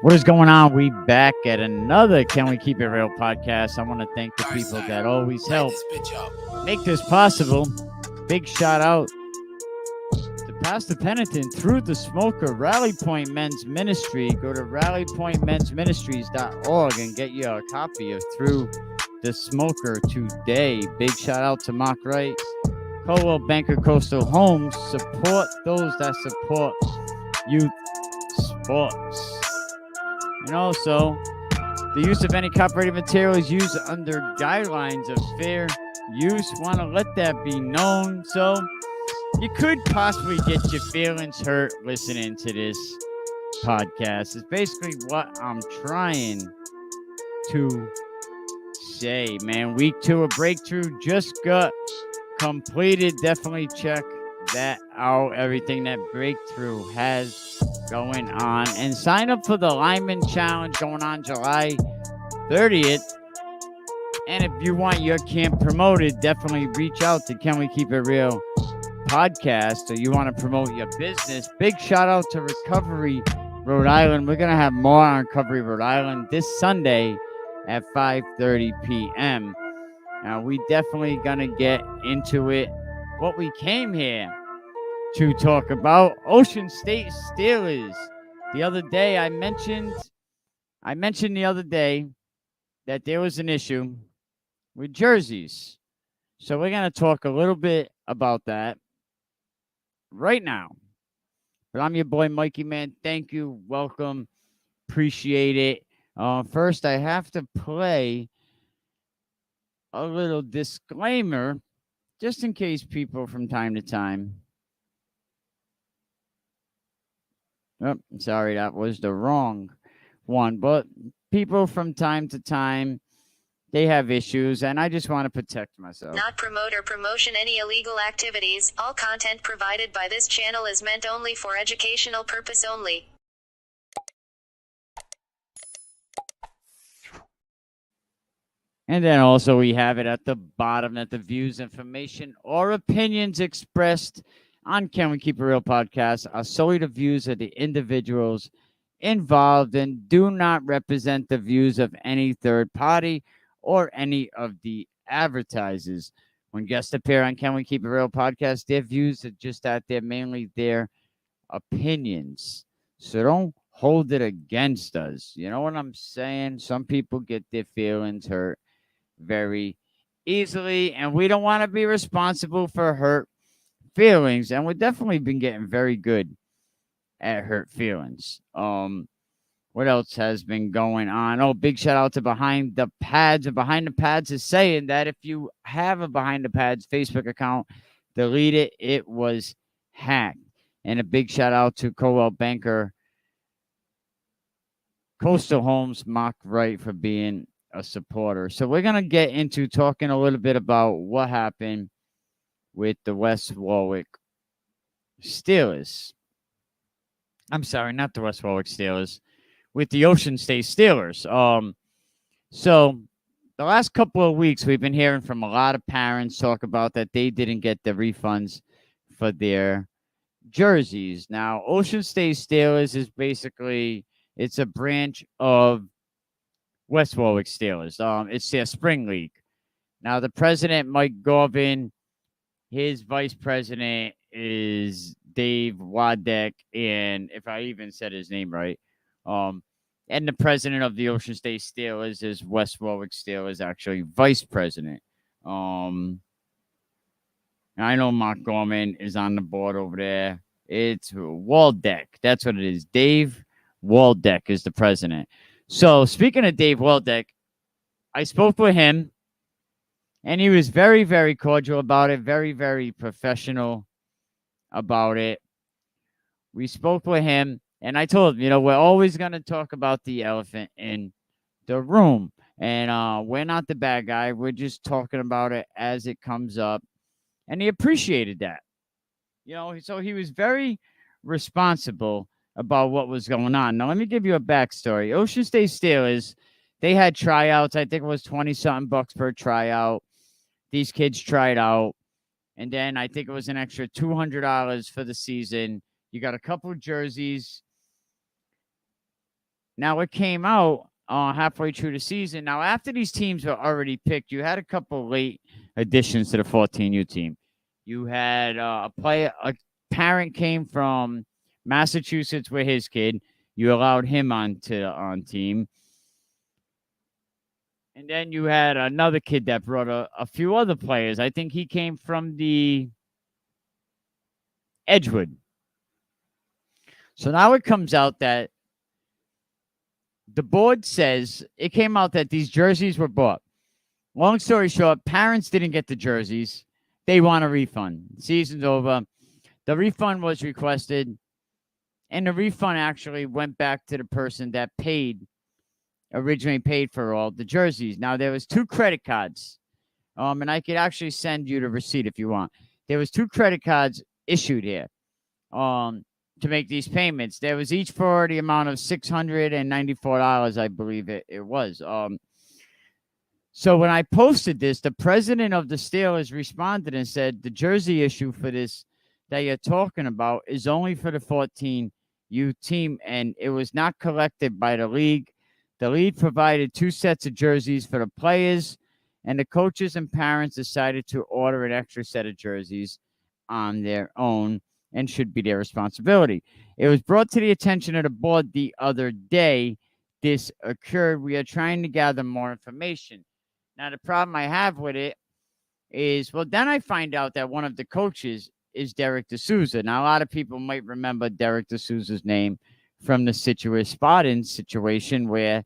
What is going on? We back at another Can We Keep It Real podcast. I want to thank the people that always help make this possible. Big shout out to Pastor Pennington through the Smoker Rally Point Men's Ministry. Go to rallypointmensministries.org and get you a copy of Through the Smoker today. Big shout out to Mark Wright, Coldwell Banker Coastal Homes. Support those that support youth sports. And also, the use of any copyrighted material is used under guidelines of fair use. Want to let that be known. So, you could possibly get your feelings hurt listening to this podcast. It's basically what I'm trying to say, man. Week 2 of Breakthrough just got completed. Definitely check that out. Everything that Breakthrough has going on, and sign up for the Lineman Challenge going on July 30th. And if you want your camp promoted, definitely reach out to Can We Keep It Real podcast, or you want to promote your business. Big shout out to Recovery Rhode Island. We're gonna have more on Recovery Rhode Island this Sunday at 5:30 p.m. Now we definitely gonna get into it. What we came here to talk about: Ocean State Steelers. The other day I mentioned the other day that there was an issue with jerseys. So we're going to talk a little bit about that right now. But I'm your boy Mikey, man. Thank you. Welcome. Appreciate it. First, I have to play a little disclaimer just in case people from time to time. Oh, sorry, that was the wrong one. But people from time to time, they have issues, and I just want to protect myself. Not promote or promotion any illegal activities. All content provided by this channel is meant only for educational purpose only. And then also we have it at the bottom that the views, information, or opinions expressed on Can We Keep It Real podcast are solely the views of the individuals involved and do not represent the views of any third party or any of the advertisers. When guests appear on Can We Keep It Real podcast, their views are just that they're mainly their opinions. So don't hold it against us. You know what I'm saying? Some people get their feelings hurt very easily, and we don't want to be responsible for hurt feelings, and we've definitely been getting very good at hurt feelings. What else has been going on? Oh, big shout out to Behind the Pads. And Behind the Pads is saying that if you have a Behind the Pads Facebook account, delete it. It was hacked. And a big shout out to Coldwell Banker Coastal Homes, Mark Wright, for being a supporter. So we're going to get into talking a little bit about what happened with the West Warwick Steelers. I'm sorry, not the West Warwick Steelers, with the Ocean State Steelers. So the last couple of weeks, we've been hearing from a lot of parents talk about that they didn't get the refunds for their jerseys. Now, Ocean State Steelers is basically, it's a branch of West Warwick Steelers. It's their spring league. Now, the president, Mike Garvin, his vice president is Dave Wadek, and if I even said his name right, and the president of the Ocean State Steelers is West Warwick Steelers, actually vice president. I know Mark Gorman is on the board over there. It's Waldeck. That's what it is. Dave Waldeck is the president. So speaking of Dave Waldeck, I spoke with him, and he was very, very cordial about it, very, very professional about it. We spoke with him, and I told him, we're always going to talk about the elephant in the room. And we're not the bad guy. We're just talking about it as it comes up. And he appreciated that. So he was very responsible about what was going on. Now, let me give you a backstory. Ocean State Steelers, they had tryouts. I think it was 20-something bucks per tryout. These kids tried out. And then I think it was an extra $200 for the season. You got a couple of jerseys. Now it came out halfway through the season. Now after these teams were already picked, you had a couple late additions to the 14U team. You had a parent came from Massachusetts with his kid. You allowed him on team. And then you had another kid that brought a few other players. I think he came from the Edgewood. So now it comes out that the board says it came out that these jerseys were bought. Long story short, parents didn't get the jerseys. They want a refund. Season's over. The refund was requested, and the refund actually went back to the person that originally paid for all the jerseys. Now there was 2 credit cards, and I could actually send you the receipt if you want. There was 2 credit cards issued here, to make these payments. There was each for the amount of $694, I believe it was. So when I posted this, the president of the Steelers responded and said the jersey issue for this that you're talking about is only for the 14U team, and it was not collected by the league. The league provided 2 sets of jerseys for the players, and the coaches and parents decided to order an extra set of jerseys on their own and should be their responsibility. It was brought to the attention of the board the other day this occurred. We are trying to gather more information. Now, the problem I have with it is, well, then I find out that one of the coaches is Derek D'Souza. Now, a lot of people might remember Derek D'Souza's name from the Situate Spartans situation where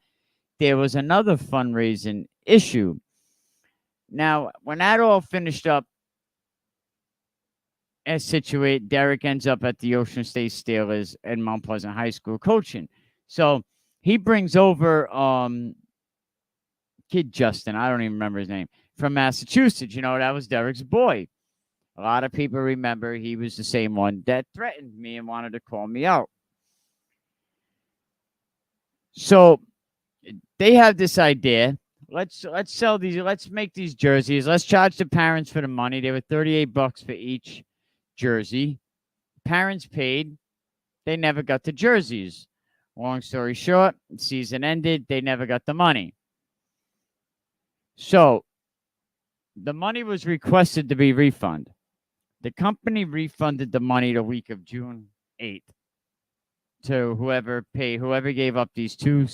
there was another fundraising issue. Now, when that all finished up at Situate, Derek ends up at the Ocean State Steelers and Mount Pleasant High School coaching. So he brings over kid Justin, I don't even remember his name, from Massachusetts. That was Derek's boy. A lot of people remember he was the same one that threatened me and wanted to call me out. So they have this idea. Let's sell these. Let's make these jerseys. Let's charge the parents for the money. They were $38 for each jersey. Parents paid. They never got the jerseys. Long story short, season ended. They never got the money. So the money was requested to be refunded. The company refunded the money the week of June 8th to whoever gave up these 2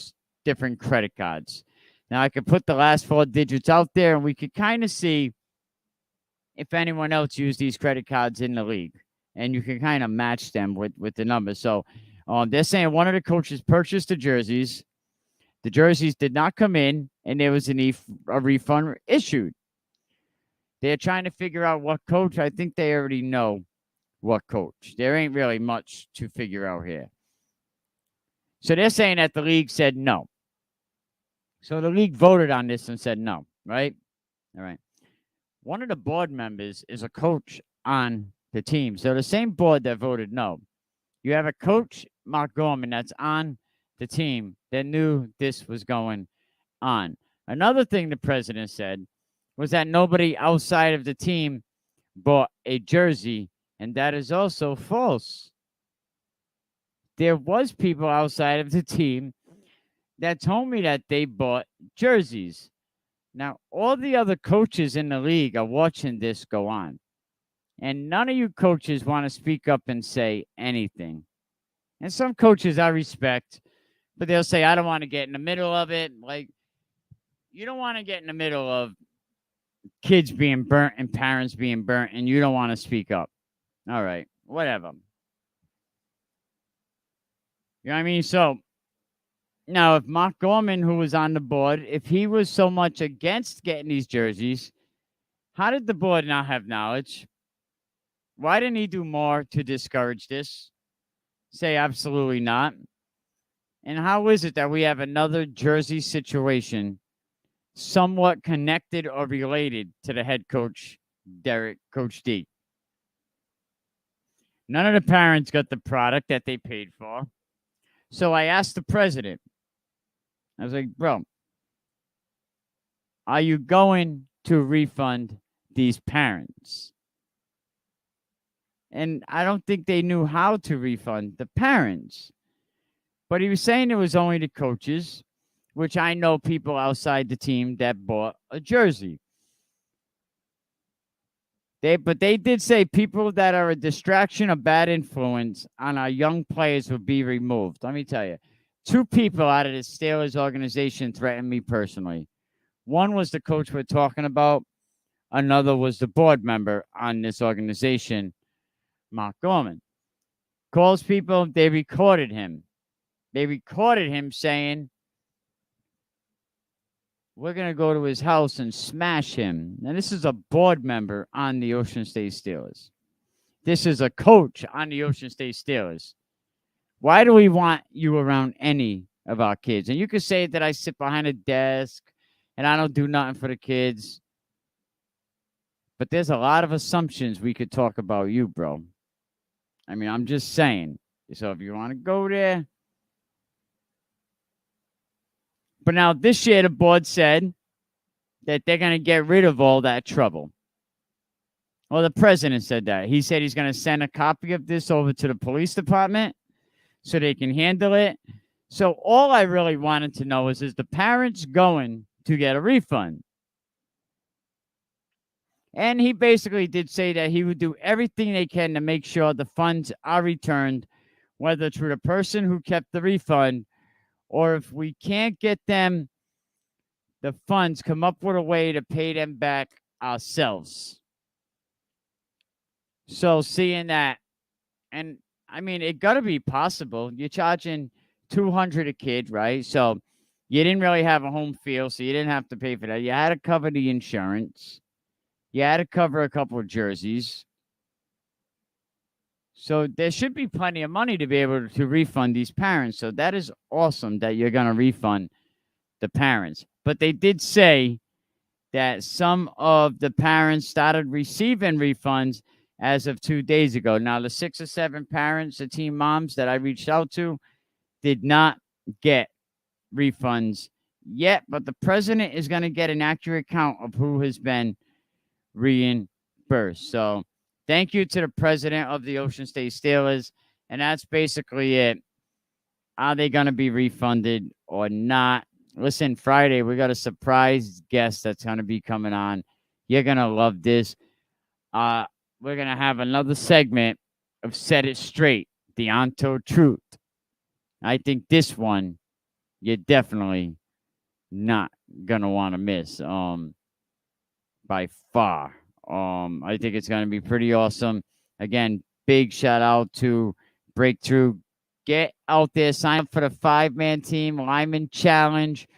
different credit cards. Now I could put the last 4 digits out there and we could kind of see if anyone else used these credit cards in the league. And you can kind of match them with the numbers. So they're saying one of the coaches purchased the jerseys. The jerseys did not come in, and there was a refund issued. They're trying to figure out what coach. I think they already know what coach. There ain't really much to figure out here. So they're saying that the league said no. So the league voted on this and said no, right? All right. One of the board members is a coach on the team. So the same board that voted no. You have a coach, Mark Gorman, that's on the team that knew this was going on. Another thing the president said was that nobody outside of the team bought a jersey, and that is also false. There was people outside of the team that told me that they bought jerseys. Now, all the other coaches in the league are watching this go on, and none of you coaches want to speak up and say anything. And some coaches I respect, but they'll say, I don't want to get in the middle of it. Like, you don't want to get in the middle of kids being burnt and parents being burnt, and you don't want to speak up. All right, whatever. You know what I mean? So, now, if Mark Gorman, who was on the board, if he was so much against getting these jerseys, how did the board not have knowledge? Why didn't he do more to discourage this? Say absolutely not. And how is it that we have another jersey situation somewhat connected or related to the head coach, Coach D? None of the parents got the product that they paid for. So I asked the president, I was like, bro, are you going to refund these parents? And I don't think they knew how to refund the parents. But he was saying it was only the coaches, which I know people outside the team that bought a jersey. But they did say people that are a distraction or bad influence on our young players will be removed. Let me tell you, 2 people out of the Steelers organization threatened me personally. One was the coach we're talking about. Another was the board member on this organization, Mark Gorman. Calls people, they recorded him. They recorded him saying, we're going to go to his house and smash him. And this is a board member on the Ocean State Steelers. This is a coach on the Ocean State Steelers. Why do we want you around any of our kids? And you could say that I sit behind a desk and I don't do nothing for the kids. But there's a lot of assumptions we could talk about you, bro. I mean, I'm just saying. So if you want to go there. But now this year, the board said that they're going to get rid of all that trouble. Well, the president said that. He said he's going to send a copy of this over to the police department so they can handle it. So all I really wanted to know is the parents going to get a refund? And he basically did say that he would do everything they can to make sure the funds are returned, whether through the person who kept the refund or if we can't get them the funds, come up with a way to pay them back ourselves. So seeing that, and I mean, it got to be possible. You're charging $200 a kid, right? So you didn't really have a home field, so you didn't have to pay for that. You had to cover the insurance. You had to cover a couple of jerseys. So there should be plenty of money to be able to refund these parents. So that is awesome that you're going to refund the parents. But they did say that some of the parents started receiving refunds as of 2 days ago. Now, the 6 or 7 parents, the teen moms that I reached out to, did not get refunds yet. But the president is going to get an accurate count of who has been reimbursed. So thank you to the president of the Ocean State Steelers. And that's basically it. Are they going to be refunded or not? Listen, Friday, we got a surprise guest that's going to be coming on. You're going to love this. We're going to have another segment of Set It Straight, the Untold Truth. I think this one, you're definitely not going to want to miss by far. I think it's going to be pretty awesome. Again, big shout out to Breakthrough. Get out there, sign up for the 5-man team Lyman Challenge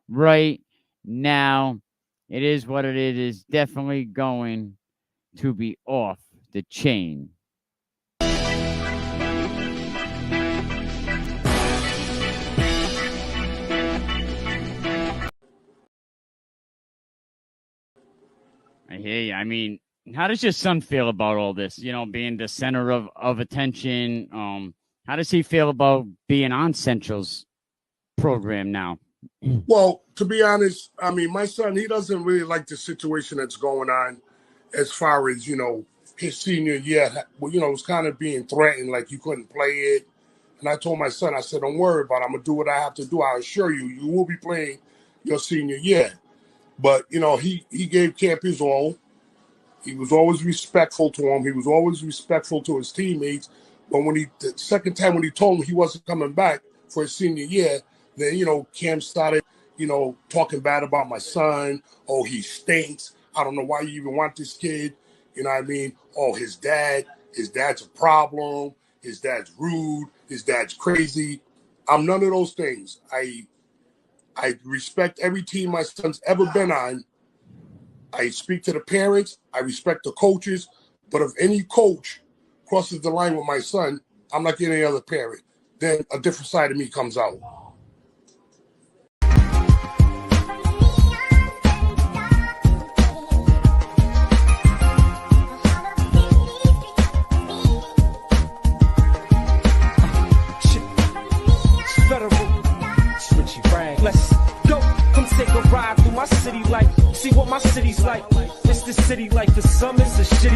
right now. It is what it is. It is definitely going to be off the chain. I hear you. I mean, how does your son feel about all this? You know, being the center of attention. How does he feel about being on Central's program now? Well, to be honest, I mean, my son, he doesn't really like the situation that's going on as far as, his senior year. Well, it was kind of being threatened, like you couldn't play it. And I told my son, I said, don't worry about it. I'm going to do what I have to do. I assure you, you will be playing your senior year. But, he gave camp his all. He was always respectful to him. He was always respectful to his teammates. But the second time when he told him he wasn't coming back for his senior year, then, Cam started, talking bad about my son. Oh, he stinks. I don't know why you even want this kid. You know what I mean? Oh, his dad's a problem. His dad's rude. His dad's crazy. I'm none of those things. I respect every team my son's ever been on. I speak to the parents. I respect the coaches. But if any coach crosses the line with my son, I'm like any other parent. Then a different side of me comes out.